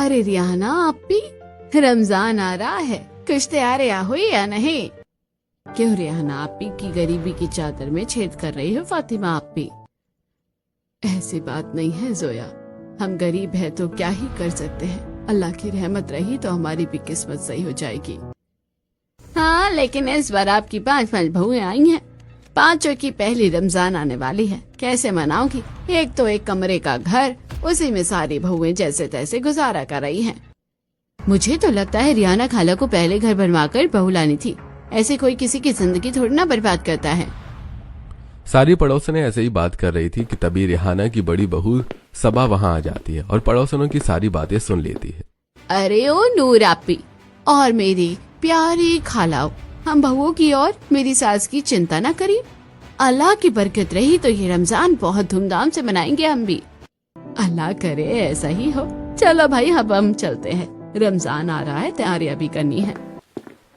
अरे रियाना, आप भी? रमजान आ रहा है, कुछ तैयारियां हुई या नहीं? क्यों रियाना, आप भी की गरीबी की चादर में छेद कर रही हो? फातिमा, आप भी? ऐसी बात नहीं है जोया, हम गरीब हैं तो क्या ही कर सकते हैं। अल्लाह की रहमत रही तो हमारी भी किस्मत सही हो जाएगी। हाँ, लेकिन इस बार आपकी 5 बहुएं आई हैं। 5 की पहली रमजान आने वाली है, कैसे मनाओगी? एक तो एक कमरे का घर, उसी में सारी बहुएं जैसे तैसे गुजारा कर रही हैं। मुझे तो लगता है रियाना खाला को पहले घर बनवाकर बहू लानी थी। ऐसे कोई किसी की जिंदगी थोड़ी ना बर्बाद करता है। सारी पड़ोसनें ऐसे ही बात कर रही थी कि तभी रिहाना की बड़ी बहू सबा वहां आ जाती है और पड़ोसनों की सारी बातें सुन लेती है। अरे ओ नूर आपी और मेरी प्यारी खालाओ, हम बहुओं की और मेरी सास की चिंता न करिए। अल्लाह की बरकत रही तो ये रमजान बहुत धूमधाम से मनाएंगे हम भी। अल्लाह करे ऐसा ही हो। चलो भाई, अब हम चलते हैं, रमजान आ रहा है, तैयारियां भी करनी है।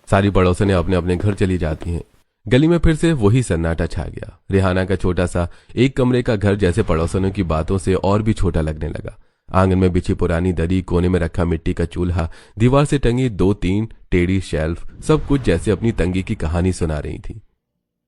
सारी पड़ोसनें अपने अपने घर चली जाती हैं। गली में फिर से वही सन्नाटा छा गया। रिहाना का छोटा सा एक कमरे का घर जैसे पड़ोसनों की बातों से और भी छोटा लगने लगा। आंगन में बिछी पुरानी दरी, कोने में रखा मिट्टी का चूल्हा, दीवार से टंगी 2-3 टेढ़ी शेल्फ, सब कुछ जैसे अपनी तंगी की कहानी सुना रही थी।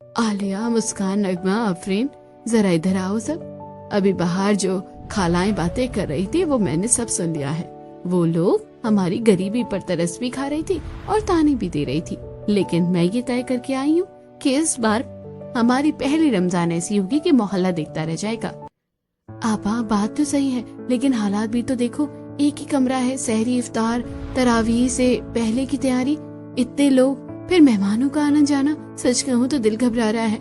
आलिया, मुस्कान, नगमा, अफरीन, जरा इधर आओ सब। अभी बाहर जो खालाएं बातें कर रही थी वो मैंने सब सुन लिया है। वो लोग हमारी गरीबी पर तरस भी खा रही थी और ताने भी दे रही थी, लेकिन मैं ये तय करके आई हूँ कि इस बार हमारी पहली रमजान ऐसी होगी कि मोहल्ला देखता रह जाएगा। आपा, बात तो सही है, लेकिन हालात भी तो देखो। एक ही कमरा है, सहरी, इफ्तार, तरावीह से पहले की तैयारी, इतने लोग, फिर मेहमानों का आना जाना। सच कहूँ तो दिल घबरा रहा है।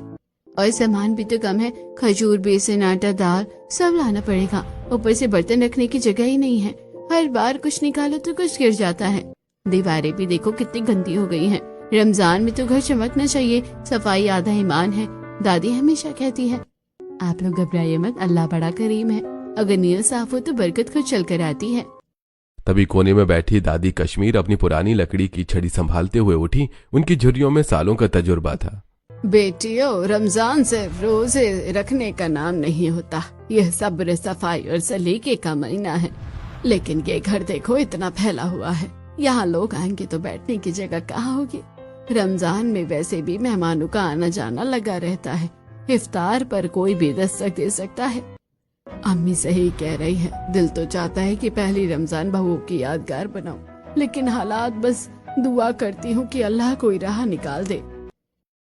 और सामान भी तो कम है, खजूर, बेसन, आटा, दाल सब लाना पड़ेगा। ऊपर से बर्तन रखने की जगह ही नहीं है। हर बार कुछ निकालो तो कुछ गिर जाता है। दीवारें भी देखो कितनी गंदी हो गई हैं। रमजान में तो घर चमकना चाहिए, सफाई आधा ईमान है, दादी हमेशा कहती है। आप लोग घबराइए मत, अल्लाह बड़ा करीम है। अगर नीयत साफ हो तो बरकत खुद चल कर आती है। तभी कोने में बैठी दादी कश्मीर अपनी पुरानी लकड़ी की छड़ी संभालते हुए उठी। उनकी झुर्रियों में सालों का तजुर्बा था। बेटियों, रमजान से रोजे रखने का नाम नहीं होता। यह सब्र, सफाई और सलीके का महीना है। लेकिन ये घर देखो, इतना फैला हुआ है, यहाँ लोग आएंगे तो बैठने की जगह कहाँ होगी। रमजान में वैसे भी मेहमानों का आना जाना लगा रहता है। इफ्तार पर कोई भी दस्तक दे सकता है। अम्मी सही कह रही है, दिल तो चाहता है कि पहली रमजान बहुओं की यादगार बनाऊं, लेकिन हालात, बस दुआ करती हूँ कि अल्लाह कोई राह निकाल दे।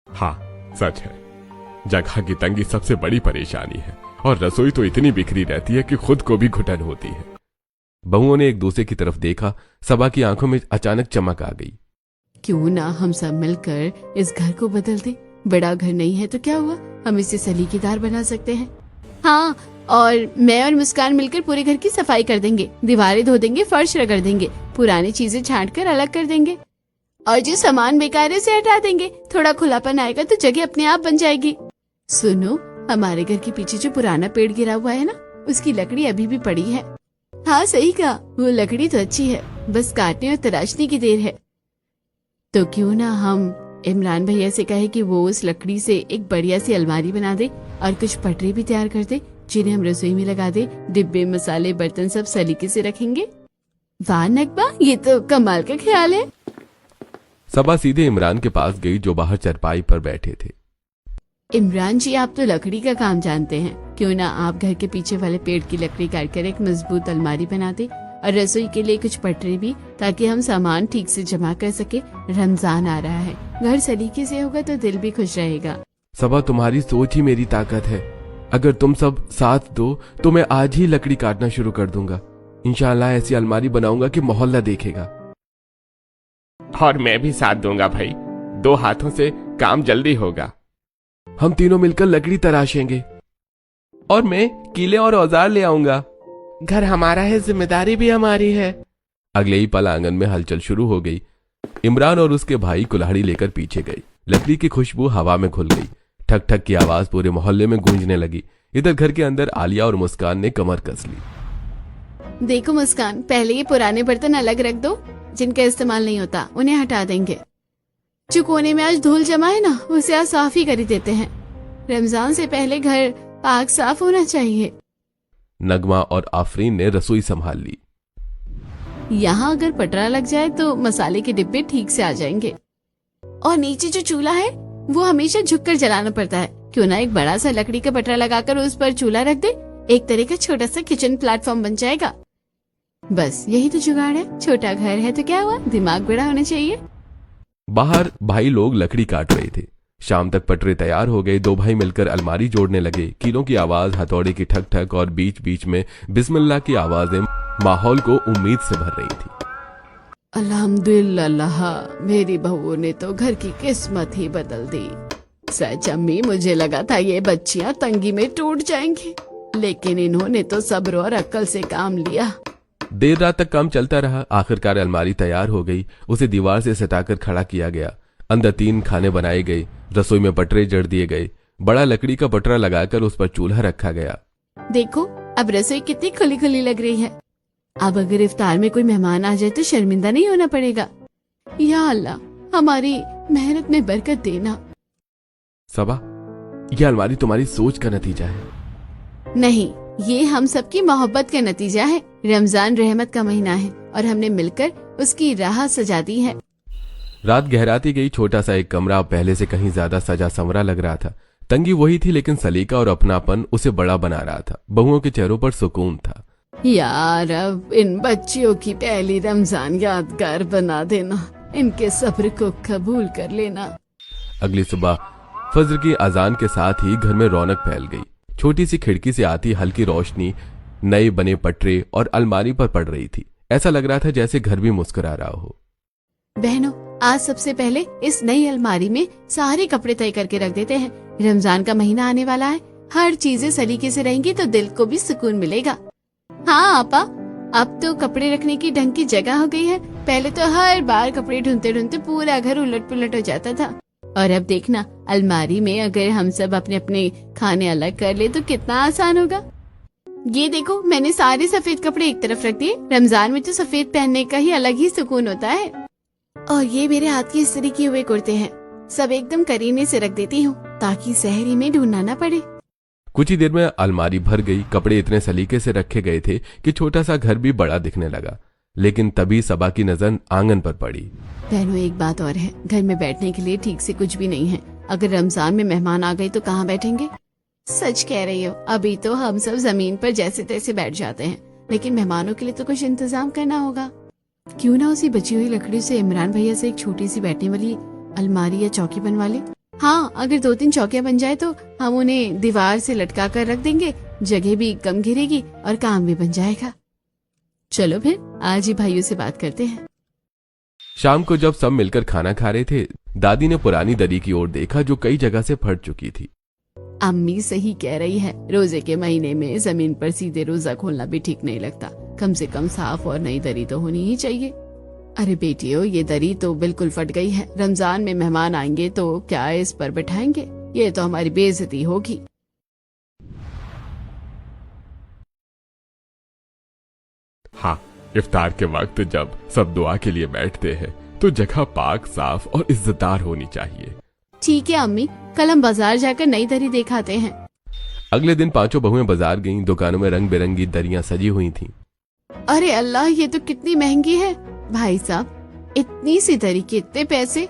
हाँ, सच है, जगह की तंगी सबसे बड़ी परेशानी है और रसोई तो इतनी बिखरी रहती है कि खुद को भी घुटन होती है। बहुओं ने एक दूसरे की तरफ देखा। सबा की आंखों में अचानक चमक आ गई। क्यों ना हम सब मिलकर इस घर को बदल दे। बड़ा घर नहीं है तो क्या हुआ, हम इसे सलीकेदार बना सकते हैं। हाँ, और मैं और मुस्कान मिलकर पूरे घर की सफाई कर देंगे, दीवारें धो देंगे, फर्श रगड़ देंगे, पुरानी चीजें छांट कर अलग कर देंगे और जो सामान बेकार है उसे हटा देंगे। थोड़ा खुलापन आएगा तो जगह अपने आप बन जाएगी। सुनो, हमारे घर के पीछे जो पुराना पेड़ गिरा हुआ है ना, उसकी लकड़ी अभी भी पड़ी है। हाँ सही कहा, वो लकड़ी तो अच्छी है, बस काटने और तराशने की देर है। तो क्यों ना हम इमरान भैया से कहे कि वो उस लकड़ी से एक बढ़िया सी अलमारी बना दे और कुछ पटरे भी तैयार कर दे, जिन्हें हम रसोई में लगा दे। डिब्बे, मसाले, बर्तन सब सलीके से रखेंगे। वाह नकबा, ये तो कमाल का ख्याल है। सबा सीधे इमरान के पास गई जो बाहर चरपाई पर बैठे थे। इमरान जी, आप तो लकड़ी का काम जानते हैं, क्यों ना आप घर के पीछे वाले पेड़ की लकड़ी काट कर एक मजबूत अलमारी बना दे और रसोई के लिए कुछ पटरे भी, ताकि हम सामान ठीक से जमा कर सके। रमजान आ रहा है, घर सलीके से होगा तो दिल भी खुश रहेगा। सबा, तुम्हारी सोच ही मेरी ताकत है। अगर तुम सब साथ दो तो मैं आज ही लकड़ी काटना शुरू कर दूंगा। इंशाल्लाह ऐसी अलमारी बनाऊंगा कि मोहल्ला देखेगा। और मैं भी साथ दूंगा भाई, 2 हाथों से काम जल्दी होगा। हम तीनों मिलकर लकड़ी तराशेंगे और मैं कीले और औजार ले आऊंगा। घर हमारा है, जिम्मेदारी भी हमारी है। अगले ही पल आंगन में हलचल शुरू हो गई। इमरान और उसके भाई कुल्हाड़ी लेकर पीछे गए। लकड़ी की खुशबू हवा में घुल गई। ठक ठक की आवाज पूरे मोहल्ले में गूंजने लगी। इधर घर के अंदर आलिया और मुस्कान ने कमर कस ली। देखो मुस्कान, पहले ये पुराने बर्तन अलग रख दो, जिनका इस्तेमाल नहीं होता उन्हें हटा देंगे। जो कोने में आज धूल जमा है ना, उसे आज साफ ही कर ही देते हैं। रमजान से पहले घर पाक साफ होना चाहिए। नगमा और आफरीन ने रसोई संभाल ली। यहाँ अगर पटरा लग जाए तो मसाले के डिब्बे ठीक से आ जाएंगे। और नीचे जो चूल्हा है वो हमेशा झुककर जलाना पड़ता है। क्यों ना एक बड़ा सा लकड़ी का पटरा लगाकर उस पर चूल्हा रख दे, एक तरह का छोटा सा किचन प्लेटफॉर्म बन जाएगा। बस यही तो जुगाड़ है। छोटा घर है तो क्या हुआ, दिमाग बड़ा होना चाहिए। बाहर भाई लोग लकड़ी काट रहे थे। शाम तक पटरे तैयार हो गए। दो भाई मिलकर अलमारी जोड़ने लगे। कीलों की आवाज, हथौड़े की ठक ठक और बीच बीच में बिस्मिल्लाह की आवाजें माहौल को उम्मीद से भर रही थी। अल्हम्दुलिल्लाह, मेरी बहू ने तो घर की किस्मत ही बदल दी। सच अम्मी, मुझे लगा था ये बच्चियां तंगी में टूट जाएंगी, लेकिन इन्होंने तो सब्र और अक्ल से काम लिया। देर रात तक काम चलता रहा। आखिरकार अलमारी तैयार हो गई। उसे दीवार से सटाकर खड़ा किया गया। अंदर 3 खाने बनाए गए। रसोई में पटरे जड़ दिए गए। बड़ा लकड़ी का पटरा लगाकर उस पर चूल्हा रखा गया। देखो अब रसोई कितनी खुली खुली लग रही है। अब अगर इफ्तार में कोई मेहमान आ जाए तो शर्मिंदा नहीं होना पड़ेगा। या अल्लाह, हमारी मेहनत में बरकत देना। सबा, यह अलमारी तुम्हारी सोच का नतीजा है। नहीं, ये हम सबकी मोहब्बत का नतीजा है। रमजान रहमत का महीना है और हमने मिलकर उसकी राह सजा दी है। रात गहराती गई। छोटा सा एक कमरा पहले से कहीं ज्यादा सजा संवरा लग रहा था। तंगी वही थी, लेकिन सलीका और अपनापन उसे बड़ा बना रहा था। बहुओं के चेहरों पर सुकून था। यार, अब इन बच्चियों की पहली रमजान यादगार बना देना, इनके सब्र को कबूल कर लेना। अगली सुबह फजर की अजान के साथ ही घर में रौनक फैल गई। छोटी सी खिड़की से आती हल्की रोशनी नए बने पटरे और अलमारी पर पड़ रही थी। ऐसा लग रहा था जैसे घर भी मुस्कुरा रहा हो। बहनों, आज सबसे पहले इस नई अलमारी में सारे कपड़े तय करके रख देते हैं। रमजान का महीना आने वाला है। हर चीजें सलीके से रहेंगी तो दिल को भी सुकून मिलेगा। हाँ आपा, अब तो कपड़े रखने की ढंग की जगह हो गई है। पहले तो हर बार कपड़े ढूंढते ढूंढते पूरा घर उलट पुलट हो जाता था। और अब देखना, अलमारी में अगर हम सब अपने अपने खाने अलग कर ले तो कितना आसान होगा। ये देखो, मैंने सारे सफेद कपड़े एक तरफ रख दिए। रमजान में तो सफेद पहनने का ही अलग ही सुकून होता है। और ये मेरे हाथ की इस्त्री किए हुए कुर्ते हैं, सब एकदम करीने से रख देती हूँ ताकि सहरी में ढूंढना न पड़े। कुछ ही देर में अलमारी भर गई। कपड़े इतने सलीके से रखे गए थे कि छोटा सा घर भी बड़ा दिखने लगा। लेकिन तभी सबा की नजर आंगन पर पड़ी। बहनों, एक बात और है, घर में बैठने के लिए ठीक से कुछ भी नहीं है। अगर रमजान में मेहमान आ गए तो कहाँ बैठेंगे? सच कह रही हो, अभी तो हम सब जमीन पर जैसे तैसे बैठ जाते हैं, लेकिन मेहमानों के लिए तो कुछ इंतजाम करना होगा। क्यों ना उसी बची हुई लकड़ी से इमरान भैया से एक छोटी सी बैठने वाली अलमारी या चौकी बनवा ले। हाँ, अगर 2-3 चौकियां बन जाए तो हम उन्हें दीवार से लटका कर रख देंगे। जगह भी कम घिरेगी और काम भी बन जाएगा। चलो फिर आज ही भाइयों से बात करते हैं। शाम को जब सब मिलकर खाना खा रहे थे, दादी ने पुरानी दरी की ओर देखा जो कई जगह से फट चुकी थी। अम्मी सही कह रही है, रोजे के महीने में जमीन पर सीधे रोजा खोलना भी ठीक नहीं लगता। कम से कम साफ और नई दरी तो होनी ही चाहिए। अरे बेटियों, ये दरी तो बिल्कुल फट गई है। रमजान में मेहमान आएंगे तो क्या इस पर बिठाएंगे? ये तो हमारी बेइज्जती होगी। हाँ, इफ्तार के वक्त जब सब दुआ के लिए बैठते हैं तो जगह पाक, साफ और इज्जतदार होनी चाहिए। ठीक है अम्मी, कल हम बाजार जाकर नई दरी दिखाते हैं। अगले दिन 5 बहुएं बाजार गईं। दुकानों में रंग बिरंगी दरियां सजी हुई थीं। अरे अल्लाह, ये तो कितनी महंगी है। भाई साहब, इतनी सी दरी के इतने पैसे?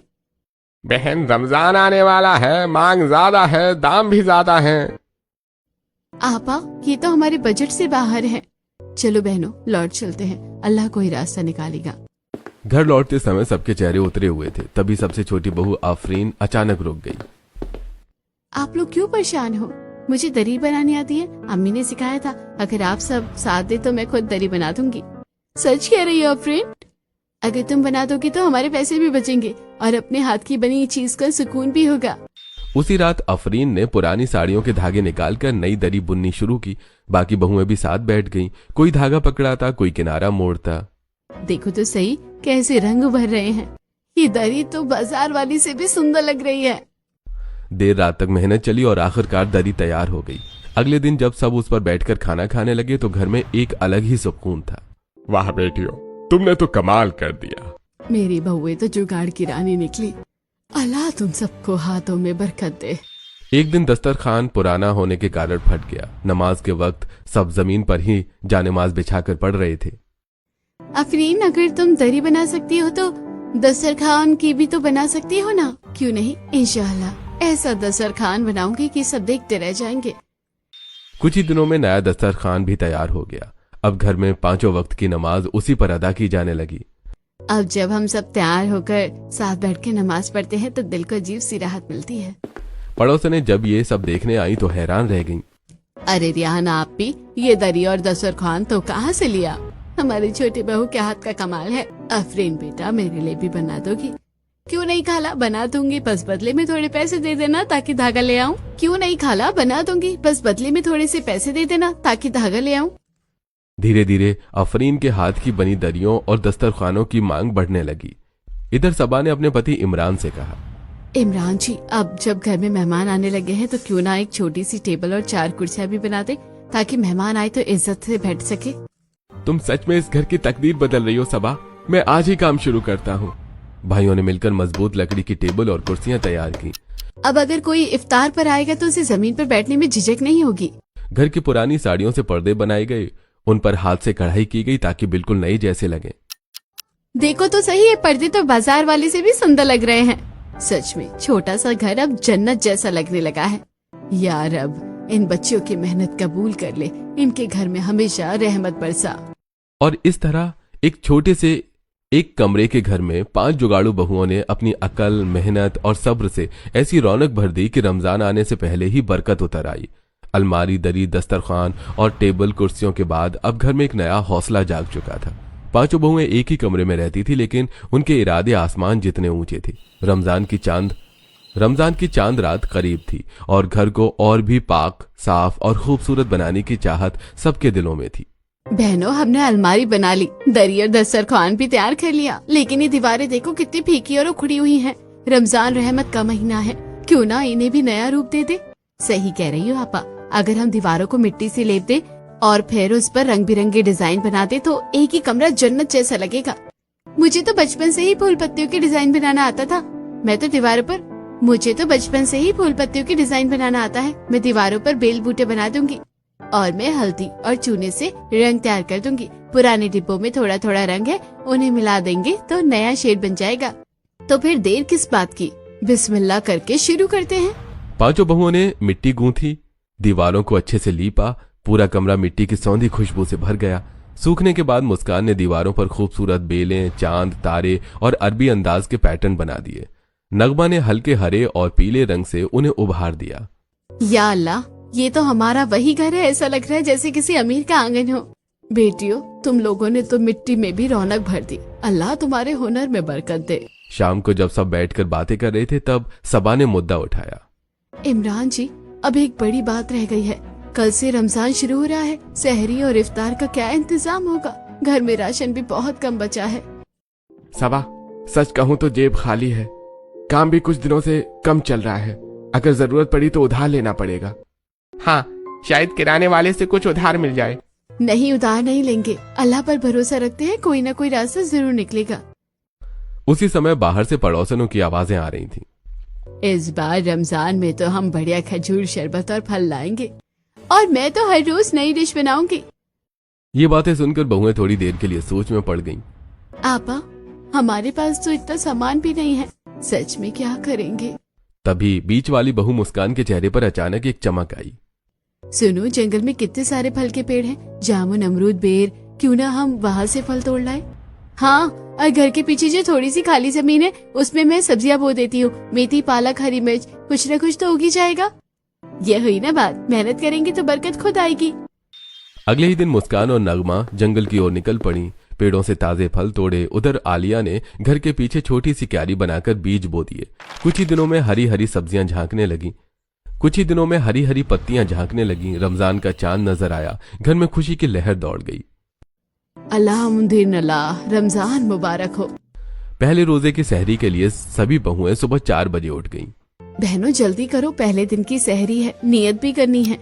बहन, रमजान आने वाला है, मांग ज्यादा है, दाम भी ज्यादा है। आपा, ये तो हमारे बजट से बाहर है। चलो बहनों, लौट चलते हैं, अल्लाह कोई रास्ता निकालेगा। घर लौटते समय सबके चेहरे उतरे हुए थे। तभी सबसे छोटी बहू आफरीन अचानक रुक गई। आप लोग क्यों परेशान हो? मुझे दरी बनानी आती है, अम्मी ने सिखाया था। अगर आप सब साथ दे तो मैं खुद दरी बना दूंगी। सच कह रही हो आफरीन? अगर तुम बना दोगी तो हमारे पैसे भी बचेंगे और अपने हाथ की बनी चीज का सुकून भी होगा। उसी रात आफरीन ने पुरानी साड़ियों के धागे निकालकर नई दरी बुननी शुरू की। बाकी बहुएं भी साथ बैठ गईं। कोई धागा पकड़ाता, कोई किनारा मोड़ता। देखो तो सही, कैसे रंग भर रहे हैं। ये दरी तो बाजार वाली से भी सुंदर लग रही है। देर रात तक मेहनत चली और आखिरकार दरी तैयार हो गई। अगले दिन जब सब उस पर बैठकर खाना खाने लगे तो घर में एक अलग ही सुकून था। वाह बेटियों, तुमने तो कमाल कर दिया। मेरी बहुएं तो जुगाड़ की रानी निकली। अल्लाह तुम सबको हाथों में बरकत दे। एक दिन दस्तरखान पुराना होने के कारण फट गया। नमाज के वक्त सब जमीन पर ही जानेमाज बिछाकर पढ़ रहे थे। अफरीन, अगर तुम दरी बना सकती हो तो दस्तरखान की भी तो बना सकती हो ना? क्यों नहीं, इंशाल्लाह ऐसा दस्तरखान बनाऊंगी कि सब देखते रह जाएंगे। कुछ ही दिनों में नया दस्तरखान भी तैयार हो गया। अब घर में 5 वक्त की नमाज उसी पर अदा की जाने लगी। अब जब हम सब तैयार होकर साथ बैठ के नमाज पढ़ते हैं तो दिल को अजीब सी राहत मिलती है। पड़ोसने जब ये सब देखने आई तो हैरान रह गईं। अरे रिहाना, आप भी ये दरी और दस्तरखान तो कहाँ से लिया? हमारी छोटी बहू के हाथ का कमाल है। अफरीन बेटा, मेरे लिए भी बना दोगी? क्यों नहीं खाला, बना दूंगी, बस बदले में थोड़े पैसे दे देना ताकि धागा ले आऊं। क्यों नहीं खाला, बना दूंगी, बस बदले में थोड़े से पैसे दे देना ताकि धागा ले आऊं। धीरे धीरे अफरीन के हाथ की बनी दरियों और दस्तरखानों की मांग बढ़ने लगी। इधर सबा ने अपने पति इमरान से कहा, इमरान जी, अब जब घर में मेहमान आने लगे हैं तो क्यों ना एक छोटी सी टेबल और 4 कुर्सियां भी बना दे ताकि मेहमान आए तो इज्जत से बैठ सके। तुम सच में इस घर की तकदीर बदल रही हो सबा। मैं आज ही काम शुरू करता हूँ। भाइयों ने मिलकर मजबूत लकड़ी की टेबल और कुर्सियां तैयार की। अब अगर कोई इफ्तार पर आएगा तो उसे जमीन पर बैठने में झिझक नहीं होगी। घर की पुरानी साड़ियों से पर्दे बनाए गए, उन पर हाथ से कढ़ाई की गई ताकि बिल्कुल नए जैसे लगे। देखो तो सही, ये पर्दे तो बाजार वाले से भी सुंदर लग रहे हैं। सच में छोटा सा घर अब जन्नत जैसा लगने लगा है। यार, अब इन बच्चों की मेहनत कबूल कर ले, इनके घर में हमेशा रहमत बरसा। और इस तरह एक छोटे से एक कमरे के घर में 5 जुगाड़ू बहुओं ने अपनी अकल, मेहनत और सब्र से ऐसी रौनक भर दी कि रमजान आने से पहले ही बरकत उतर आई। अलमारी, दरी, दस्तरखान और टेबल कुर्सियों के बाद अब घर में एक नया हौसला जाग चुका था। 5 बहुएं एक ही कमरे में रहती थी, लेकिन उनके इरादे आसमान जितने ऊंचे थे। रमजान की चांद रात करीब थी और घर को और भी पाक, साफ और खूबसूरत बनाने की चाहत सबके दिलों में थी। बहनों, हमने अलमारी बना ली, दरी और दस्तरखान भी तैयार कर लिया, लेकिन ये दीवारें देखो कितनी फीकी और उखड़ी हुई हैं। रमजान रहमत का महीना है, क्यों ना इन्हें भी नया रूप दे दे। सही कह रही हो आपा, अगर हम दीवारों को मिट्टी से लेप दे और फिर उस पर रंग बिरंगे डिजाइन बना दे तो एक ही कमरा जन्नत जैसा लगेगा। मुझे तो बचपन से ही फूल पत्तियों के डिजाइन बनाना आता था। मैं दीवारों पर बेल बूटे बना दूंगी और मैं हल्दी और चूने से रंग तैयार कर दूंगी। पुराने डिब्बों में थोड़ा थोड़ा रंग है, उन्हें मिला देंगे तो नया शेड बन जाएगा। तो फिर देर किस बात की, बिस्मिल्लाह करके शुरू करते हैं। 5 बहुओं ने मिट्टी गूंथी, दीवारों को अच्छे से लीपा। पूरा कमरा मिट्टी की सौंधी खुशबू से भर गया। सूखने के बाद मुस्कान ने दीवारों पर खूबसूरत बेलें, चांद, तारे और अरबी अंदाज के पैटर्न बना दिए। नगमा ने हल्के हरे और पीले रंग से उन्हें उभार दिया। या अल्लाह, ये तो हमारा वही घर है, ऐसा लग रहा है जैसे किसी अमीर का आंगन हो। बेटियों, तुम लोगों ने तो मिट्टी में भी रौनक भर दी। अल्लाह तुम्हारे हुनर में बरकत दे। शाम को जब सब बैठकर बातें कर रहे थे तब सबा ने मुद्दा उठाया। इमरान जी, अब एक बड़ी बात रह गई है। कल से रमजान शुरू हो रहा है, सहरी और इफ्तार का क्या इंतजाम होगा? घर में राशन भी बहुत कम बचा है। सबा, सच कहूँ तो जेब खाली है। काम भी कुछ दिनों से कम चल रहा है। अगर जरूरत पड़ी तो उधार लेना पड़ेगा। हाँ, शायद किराने वाले से कुछ उधार मिल जाए। नहीं, उधार नहीं लेंगे, अल्लाह पर भरोसा रखते हैं, कोई ना कोई रास्ता जरूर निकलेगा। उसी समय बाहर से पड़ोसनों की आवाजें आ रही थीं। इस बार रमजान में तो हम बढ़िया खजूर, शरबत और फल लाएंगे और मैं तो हर रोज नई डिश बनाऊंगी। ये बातें सुनकर बहुएं थोड़ी देर के लिए सोच में पड़ गईं। आपा, हमारे पास तो इतना सामान भी नहीं है, सच में क्या करेंगे? तभी बीच वाली बहू मुस्कान के चेहरे पर अचानक एक चमक आई। सुनो, जंगल में कितने सारे फल के पेड़ हैं, जामुन, अमरूद, बेर, क्यों ना हम वहाँ से फल तोड़ लाए? हाँ, और घर के पीछे जो थोड़ी सी खाली जमीन है उसमें मैं सब्जियां बो देती हूँ। मेथी, पालक, हरी मिर्च, कुछ न कुछ तो उग ही जाएगा। ये हुई ना बात, मेहनत करेंगे तो बरकत खुद आएगी। अगले ही दिन मुस्कान और नगमा जंगल की ओर निकल पड़ी। पेड़ों से ताजे फल तोड़े। उधर आलिया ने घर के पीछे छोटी सी क्यारी बनाकर बीज बो दिए। कुछ ही दिनों में हरी हरी सब्जियां झांकने लगी, कुछ ही दिनों में हरी हरी पत्तियां झांकने लगी। रमजान का चांद नजर आया। घर में खुशी की लहर दौड़ गई। अल्हम्दुलिल्लाह, रमजान मुबारक हो। पहले रोजे की सहरी के लिए सभी बहुएं सुबह 4 बजे उठ गईं। बहनों जल्दी करो, पहले दिन की सहरी है, नियत भी करनी है।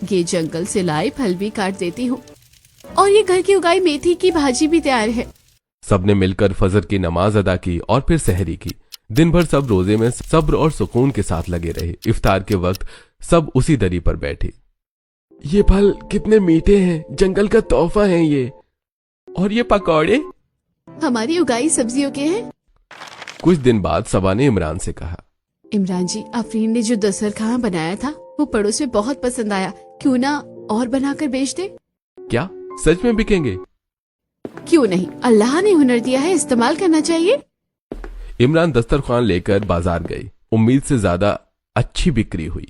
ये जंगल से लाए फल भी काट देती हूँ और ये घर की उगाई मेथी की भाजी भी तैयार है। सबने मिलकर फजर की नमाज अदा की और फिर सहरी की। दिन भर सब रोजे में सब्र और सुकून के साथ लगे रहे। इफ्तार के वक्त सब उसी दरी पर बैठे। ये फल कितने मीठे हैं, जंगल का तोहफा है ये। और ये पकौड़े? हमारी उगाई सब्जियों के हैं। कुछ दिन बाद सबा ने इमरान से कहा, इमरान जी, आफरीन ने जो दस्तरखान बनाया था वो पड़ोस में बहुत पसंद आया, क्यों ना और बनाकर बेच दे? क्या सच में बिकेंगे? क्यों नहीं, अल्लाह ने हुनर दिया है, इस्तेमाल करना चाहिए। इमरान दस्तरखान लेकर बाजार गए। उम्मीद से ज्यादा अच्छी बिक्री हुई।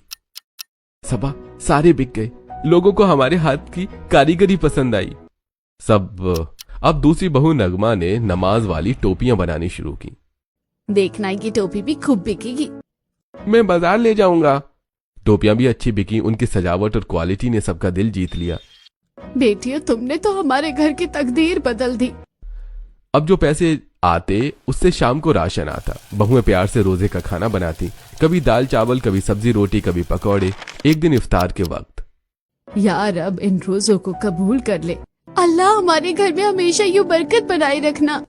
सबा, सारे बिक गए। लोगों को हमारे हाथ की कारीगरी पसंद आई। अब दूसरी बहू नगमा ने नमाज वाली टोपियां बनानी शुरू की। देखना की टोपी भी खूब बिकेगी। मैं बाजार ले जाऊंगा। टोपियां भी अच्छी बिकी। उनकी सजावट और क्वालिटी ने सबका दिल जीत लिया। बेटियों, तुमने तो हमारे घर की तकदीर बदल दी। अब जो पैसे आते उससे शाम को राशन आता। बहुएं प्यार से रोजे का खाना बनाती, कभी दाल चावल, कभी सब्जी रोटी, कभी पकौड़े। एक दिन इफ्तार के वक्त, या रब, इन रोजों को कबूल कर ले। अल्लाह हमारे घर में हमेशा यूं बरकत बनाए रखना।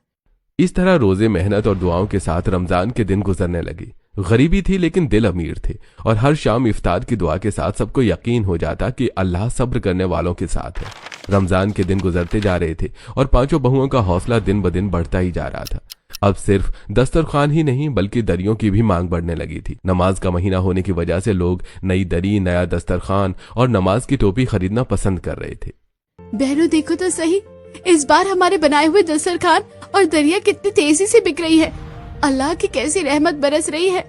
इस तरह रोजे, मेहनत और दुआओं के साथ रमजान के दिन गुजरने लगे। गरीबी थी लेकिन दिल अमीर थे, और हर शाम इफ्तार की दुआ के साथ सबको यकीन हो जाता कि अल्लाह सब्र करने वालों के साथ है। रमजान के दिन गुजरते जा रहे थे और पांचों बहुओं का हौसला दिन ब दिन बढ़ता ही जा रहा था। अब सिर्फ दस्तरखान ही नहीं बल्कि दरियों की भी मांग बढ़ने लगी थी। नमाज का महीना होने की वजह से लोग नई दरी, नया दस्तरखान और नमाज की टोपी खरीदना पसंद कर रहे थे। बहनों, देखो तो सही, इस बार हमारे बनाए हुए दस्तरखान और दरिया कितनी तेजी से बिक रही है। अल्लाह की कैसी रहमत बरस रही है।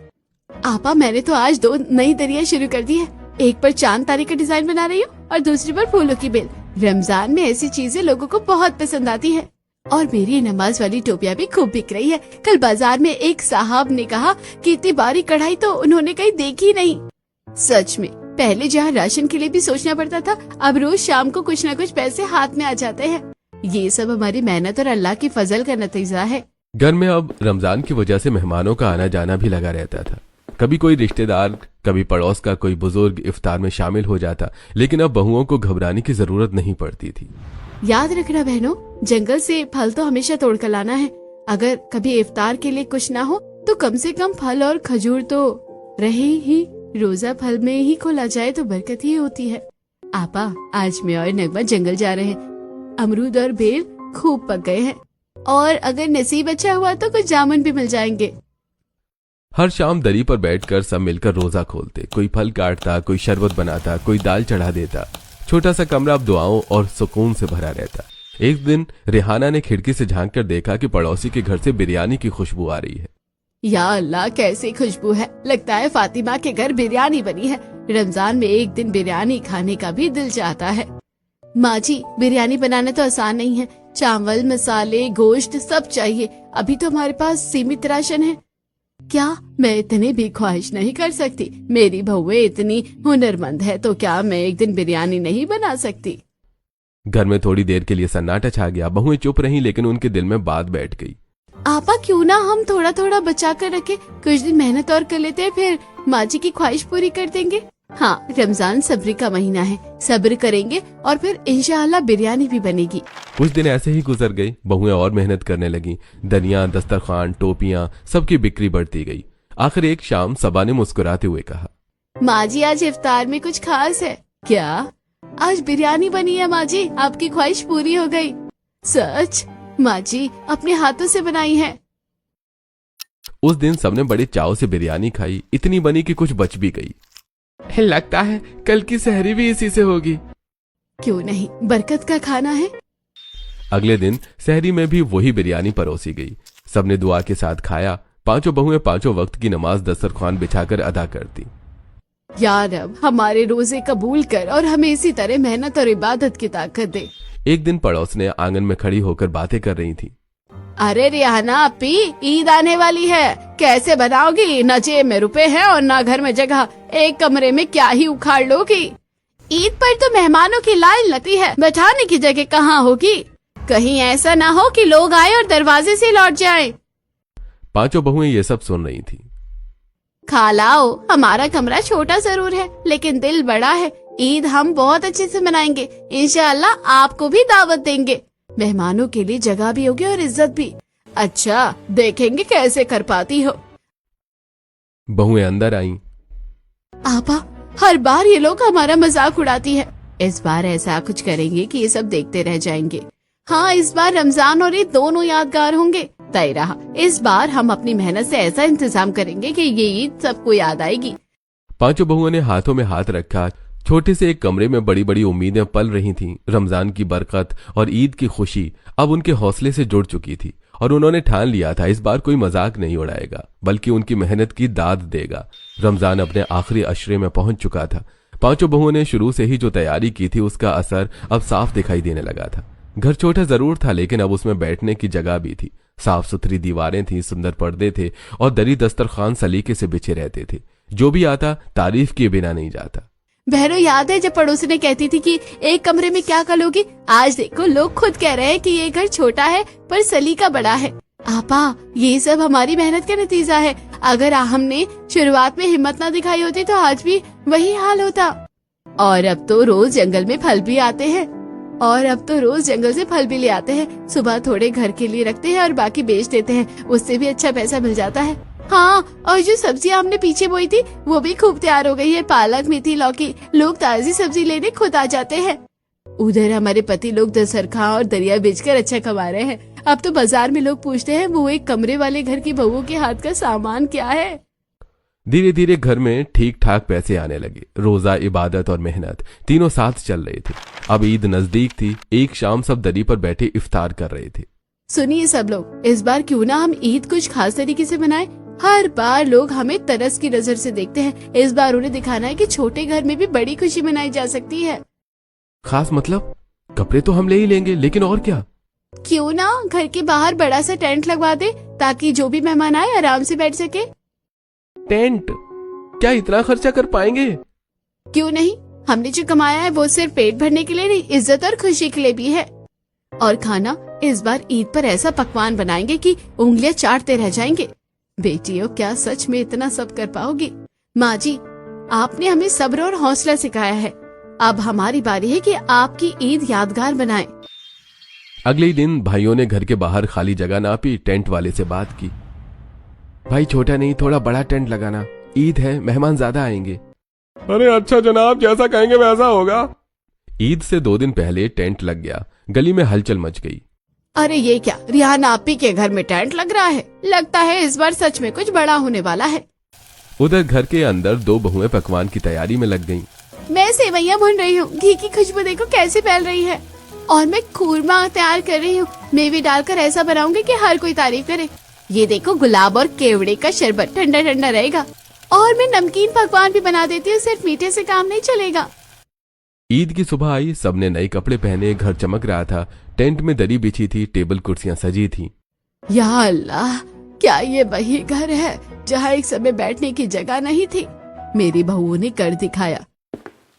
आपा, मैंने तो आज 2 नई दरिया शुरू कर दी है। एक पर चांद तारे का डिजाइन बना रही हूँ और दूसरी पर फूलों की बेल। रमजान में ऐसी चीजें लोगों को बहुत पसंद आती है। और मेरी नमाज वाली टोपियां भी खूब बिक रही है। कल बाजार में एक साहब ने कहा कि इतनी बारीक कढ़ाई तो उन्होंने कहीं देखी नहीं। सच में, पहले जहाँ राशन के लिए भी सोचना पड़ता था, अब रोज शाम को कुछ न कुछ पैसे हाथ में आ जाते हैं। ये सब हमारी मेहनत और अल्लाह की फजल का नतीजा है। घर में अब रमजान की वजह से मेहमानों का आना जाना भी लगा रहता था। कभी कोई रिश्तेदार, कभी पड़ोस का कोई बुजुर्ग इफ्तार में शामिल हो जाता। लेकिन अब बहुओं को घबराने की जरूरत नहीं पड़ती थी। याद रखना बहनों, जंगल से फल तो हमेशा तोड़ कर लाना है। अगर कभी इफ्तार के लिए कुछ ना हो तो कम से कम फल और खजूर तो रहे ही। रोजा फल में ही खोला जाए तो बरकत ही होती है। आपा, आज मैं और नगमा जंगल जा रहे हैं। अमरूद और बेल खूब पक गए हैं और अगर नसीब अच्छा हुआ तो कुछ जामुन भी मिल जाएंगे। हर शाम दरी पर बैठकर सब मिलकर रोजा खोलते। कोई फल काटता, कोई शरबत बनाता, कोई दाल चढ़ा देता। छोटा सा कमरा अब दुआओं और सुकून से भरा रहता। एक दिन रेहाना ने खिड़की से झांक कर देखा कि पड़ोसी के घर से बिरयानी की खुशबू आ रही है। या अल्लाह, कैसी खुशबू है। लगता है फातिमा के घर बिरयानी बनी है। रमजान में एक दिन बिरयानी खाने का भी दिल चाहता है। माँ जी, बिरयानी बनाना तो आसान नहीं है। चावल, मसाले, गोश्त सब चाहिए। अभी तो हमारे पास सीमित राशन है। क्या मैं इतनी भी ख्वाहिश नहीं कर सकती? मेरी बहुएं इतनी हुनरमंद है तो क्या मैं एक दिन बिरयानी नहीं बना सकती? घर में थोड़ी देर के लिए सन्नाटा छा गया। बहुएं चुप रहीं लेकिन उनके दिल में बात बैठ गई। आपा, क्यों ना हम थोड़ा थोड़ा बचा कर रखे, कुछ दिन मेहनत और कर लेते हैं, फिर माँ जी की ख्वाहिश पूरी कर देंगे। हाँ, रमजान सब्र का महीना है, सब्र करेंगे और फिर इंशाअल्लाह बिरयानी भी बनेगी। कुछ दिन ऐसे ही गुजर गए। बहुएं और मेहनत करने लगी। दरिया, दस्तरखान, टोपियां, सबकी बिक्री बढ़ती गई। आखिर एक शाम सबा ने मुस्कुराते हुए कहा, माँ जी, आज इफ्तार में कुछ खास है क्या? आज बिरयानी बनी है माँ जी, आपकी ख्वाहिश पूरी हो गई। सच? माँ जी अपने हाथों से बनाई है। उस दिन सबने बड़े चाव से बिरयानी खाई। इतनी बनी कि कुछ बच भी गई। लगता है कल की सहरी भी इसी से होगी। क्यों नहीं, बरकत का खाना है। अगले दिन सहरी में भी वही बिरयानी परोसी गई। सबने दुआ के साथ खाया। पांचों बहुएं पांचों वक्त की नमाज दस्तरखान बिछाकर अदा करती। या रब, हमारे रोजे कबूल कर और हमें इसी तरह मेहनत और इबादत की ताकत दे। एक दिन पड़ोस ने आंगन में खड़ी होकर बातें कर रही थी। अरे रिहाना अपी, ईद आने वाली है, कैसे बनाओगी? न जेब में रुपए हैं और न घर में जगह। एक कमरे में क्या ही उखाड़ लोगी? ईद पर तो मेहमानों की लाइन लगती है, बैठाने की जगह कहाँ होगी? कहीं ऐसा ना हो कि लोग आए और दरवाजे से लौट जाएं। पांचों बहुएं ये सब सुन रही थी। खालाओ, हमारा कमरा छोटा जरूर है लेकिन दिल बड़ा है। ईद हम बहुत अच्छे से मनाएंगे। इंशाअल्लाह आपको भी दावत देंगे। मेहमानों के लिए जगह भी होगी और इज्जत भी। अच्छा, देखेंगे कैसे कर पाती हो। बहुएं अंदर आईं। आपा, हर बार ये लोग हमारा मजाक उड़ाती है। इस बार ऐसा कुछ करेंगे कि ये सब देखते रह जाएंगे। हाँ, इस बार रमजान और ईद दोनों यादगार होंगे। तय रहा, इस बार हम अपनी मेहनत से ऐसा इंतजाम करेंगे कि ये ईद सबको याद आएगी। पांचों बहुओं ने हाथों में हाथ रखा। छोटे से एक कमरे में बड़ी बड़ी उम्मीदें पल रही थीं। रमजान की बरकत और ईद की खुशी अब उनके हौसले से जुड़ चुकी थी और उन्होंने ठान लिया था इस बार कोई मजाक नहीं उड़ाएगा, बल्कि उनकी मेहनत की दाद देगा। रमजान अपने आखिरी अशरे में पहुंच चुका था। पांचों बहुओं ने शुरू से ही जो तैयारी की थी उसका असर अब साफ दिखाई देने लगा था। घर छोटा जरूर था, लेकिन अब उसमें बैठने की जगह भी थी। साफ सुथरी दीवारें थीं, सुंदर पर्दे थे और दरी दस्तरखान सलीके से बिछे रहते थे। जो भी आता तारीफ किए बिना नहीं जाता। बहनों, याद है जब पड़ोसी ने कहती थी कि एक कमरे में क्या करोगी? आज देखो लोग खुद कह रहे हैं कि ये घर छोटा है पर सलीका बड़ा है। आपा, ये सब हमारी मेहनत का नतीजा है। अगर हमने शुरुआत में हिम्मत ना दिखाई होती तो आज भी वही हाल होता। और अब तो रोज जंगल में फल भी आते हैं और अब तो रोज जंगल से फल भी ले आते हैं। सुबह थोड़े घर के लिए रखते हैं और बाकी बेच देते हैं, उससे भी अच्छा पैसा मिल जाता है। हाँ, और जो सब्जियां हमने पीछे बोई थी वो भी खूब तैयार हो गई है। पालक, मेथी, लौकी, लोग ताजी सब्जी लेने खुद आ जाते हैं। उधर हमारे पति लोग दस्तरखान और दरिया बेचकर अच्छा कमा रहे हैं। अब तो बाजार में लोग पूछते हैं वो एक कमरे वाले घर की बहुओं के हाथ का सामान क्या है। धीरे धीरे घर में ठीक ठाक पैसे आने लगे। रोजा, इबादत और मेहनत तीनों साथ चल रहे थे। अब ईद नजदीक थी। एक शाम सब दरी पर बैठे इफ्तार कर रहे थे। सुनिए सब लोग, इस बार क्यों ना हम ईद कुछ खास तरीके से मनाएं। हर बार लोग हमें तरस की नजर से देखते हैं। इस बार उन्हें दिखाना है कि छोटे घर में भी बड़ी खुशी मनाई जा सकती है। खास मतलब? कपड़े तो हम ले ही लेंगे, लेकिन और क्या? क्यों ना घर के बाहर बड़ा सा टेंट लगवा दे ताकि जो भी मेहमान आए आराम से बैठ सके। टेंट? क्या इतना खर्चा कर पाएंगे? क्यों नहीं, हमने जो कमाया है वो सिर्फ पेट भरने के लिए नहीं, इज्जत और खुशी के लिए भी है। और खाना, इस बार ईद पर ऐसा पकवान बनाएंगे कि उंगलियां चाटते रह जाएंगे। बेटियों, क्या सच में इतना सब कर पाओगी? माँ जी, आपने हमें सब्र और हौसला सिखाया है। अब हमारी बारी है कि आपकी ईद यादगार बनाएं। अगले ही दिन भाइयों ने घर के बाहर खाली जगह नापी, टेंट वाले से बात की। भाई, छोटा नहीं, थोड़ा बड़ा टेंट लगाना। ईद है, मेहमान ज्यादा आएंगे। अरे अच्छा जनाब, जैसा कहेंगे वैसा होगा। ईद से 2 दिन पहले टेंट लग गया। गली में हलचल मच गई। अरे ये क्या, रिहाना आपी के घर में टेंट लग रहा है? लगता है इस बार सच में कुछ बड़ा होने वाला है। उधर घर के अंदर 2 बहुएं पकवान की तैयारी में लग गईं। मैं सेवैयां भून रही हूँ, घी की खुशबू देखो कैसे फैल रही है। और मैं खूरमा तैयार कर रही हूँ, मेवे डालकर ऐसा बनाऊंगी कि हर कोई तारीफ करे। ये देखो, गुलाब और केवड़े का शरबत ठंडा ठंडा रहेगा। और मैं नमकीन पकवान भी बना देती हूँ, सिर्फ मीठे से काम नहीं चलेगा। ईद की सुबह आई, सबने नए कपड़े पहने, घर चमक रहा था। टेंट में दरी बिछी थी, टेबल कुर्सियां सजी थी। या अल्लाह, क्या ये वही घर है जहाँ एक समय बैठने की जगह नहीं थी? मेरी बहुओं ने कर दिखाया।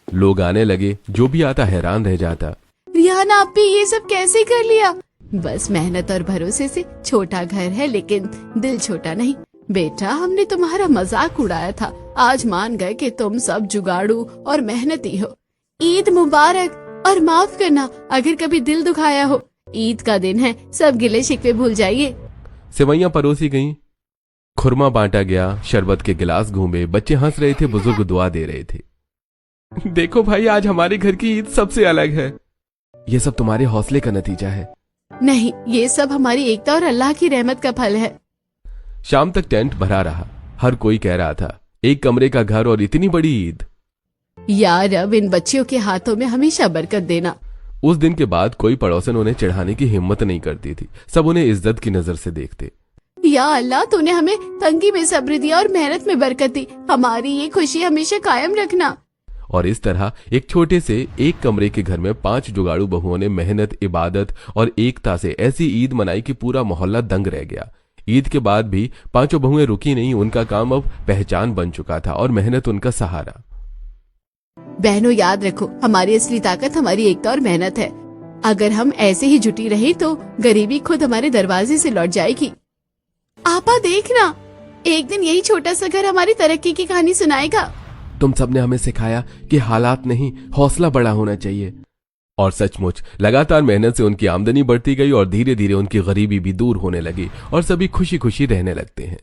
लोग आने लगे, जो भी आता हैरान रह जाता। रिहाना आपी ये सब कैसे कर लिया? बस मेहनत और भरोसे से। छोटा घर है लेकिन दिल छोटा नहीं। बेटा, हमने तुम्हारा मजाक उड़ाया था, आज मान गए कि तुम सब जुगाड़ू और मेहनती हो। ईद मुबारक, और माफ करना अगर कभी दिल दुखाया हो। ईद का दिन है, सब गिले शिकवे भूल जाइए। सेवैयां परोसी गईं, खुरमा बांटा गया, शरबत के गिलास घूमे, बच्चे हंस रहे थे, बुजुर्ग दुआ दे रहे थे। देखो भाई, आज हमारे घर की ईद सबसे अलग है। ये सब तुम्हारे हौसले का नतीजा है। नहीं, ये सब हमारी एकता और अल्लाह की रहमत का फल है। शाम तक टेंट भरा रहा। हर कोई कह रहा था, एक कमरे का घर और इतनी बड़ी ईद। यार, अब इन बच्चियों के हाथों में हमेशा बरकत देना। उस दिन के बाद कोई पड़ोसन उन्हें चढ़ाने की हिम्मत नहीं करती थी। सब उन्हें इज्जत की नजर से देखते। या अल्लाह, तूने हमें तंगी में सब्र दिया और मेहनत में बरकत दी। हमारी ये खुशी हमेशा कायम रखना। और इस तरह एक छोटे से एक कमरे के घर में 5 जुगाड़ू बहुओं ने मेहनत, इबादत और एकता से ऐसी ईद मनाई कि पूरा मोहल्ला दंग रह गया। ईद के बाद भी 5 बहुएं रुकी नहीं। उनका काम अब पहचान बन चुका था और मेहनत उनका सहारा। बहनों, याद रखो, हमारी असली ताकत हमारी एकता और मेहनत है। अगर हम ऐसे ही जुटी रहे तो गरीबी खुद हमारे दरवाजे से लौट जाएगी। आपा देखना, एक दिन यही छोटा सा घर हमारी तरक्की की कहानी सुनाएगा। तुम सबने हमें सिखाया कि हालात नहीं, हौसला बड़ा होना चाहिए। और सचमुच लगातार मेहनत से उनकी आमदनी बढ़ती गई और धीरे धीरे उनकी गरीबी भी दूर होने लगी और सभी खुशी खुशी रहने लगते हैं।